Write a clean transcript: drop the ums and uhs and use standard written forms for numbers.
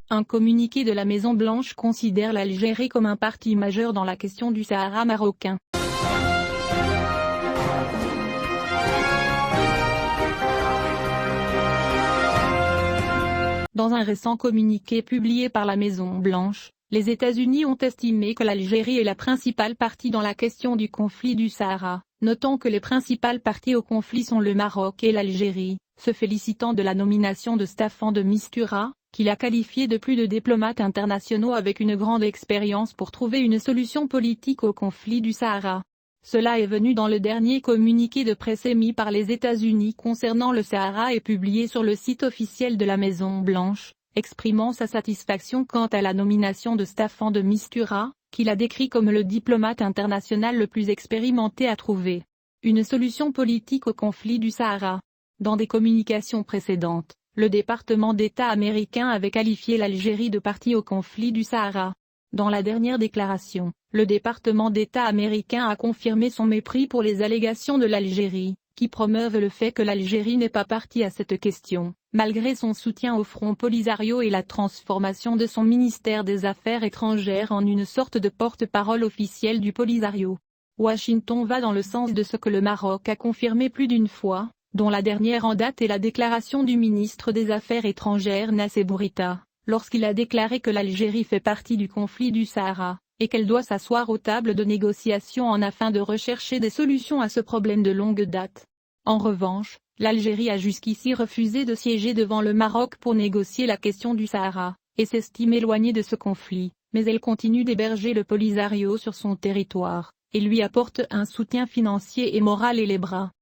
Un communiqué de la Maison-Blanche considère l'Algérie comme un parti majeur dans la question du Sahara marocain. Dans un récent communiqué publié par la Maison-Blanche, les États-Unis ont estimé que l'Algérie est la principale partie dans la question du conflit du Sahara, notant que les principales parties au conflit sont le Maroc et l'Algérie, se félicitant de la nomination de Staffan de Mistura, qu'il a qualifié de plus de diplomates internationaux avec une grande expérience pour trouver une solution politique au conflit du Sahara. Cela est venu dans le dernier communiqué de presse émis par les États-Unis concernant le Sahara et publié sur le site officiel de la Maison-Blanche, exprimant sa satisfaction quant à la nomination de Staffan de Mistura, qu'il a décrit comme le diplomate international le plus expérimenté à trouver une solution politique au conflit du Sahara. Dans des communications précédentes, le département d'État américain avait qualifié l'Algérie de partie au conflit du Sahara. Dans la dernière déclaration, le département d'État américain a confirmé son mépris pour les allégations de l'Algérie, qui promeuvent le fait que l'Algérie n'est pas partie à cette question, malgré son soutien au Front Polisario et la transformation de son ministère des Affaires étrangères en une sorte de porte-parole officielle du Polisario. Washington va dans le sens de ce que le Maroc a confirmé plus d'une fois, dont la dernière en date est la déclaration du ministre des Affaires étrangères Nassé Bourita, lorsqu'il a déclaré que l'Algérie fait partie du conflit du Sahara, et qu'elle doit s'asseoir aux tables de négociation afin de rechercher des solutions à ce problème de longue date. En revanche, l'Algérie a jusqu'ici refusé de siéger devant le Maroc pour négocier la question du Sahara, et s'estime éloignée de ce conflit, mais elle continue d'héberger le Polisario sur son territoire, et lui apporte un soutien financier et moral et les bras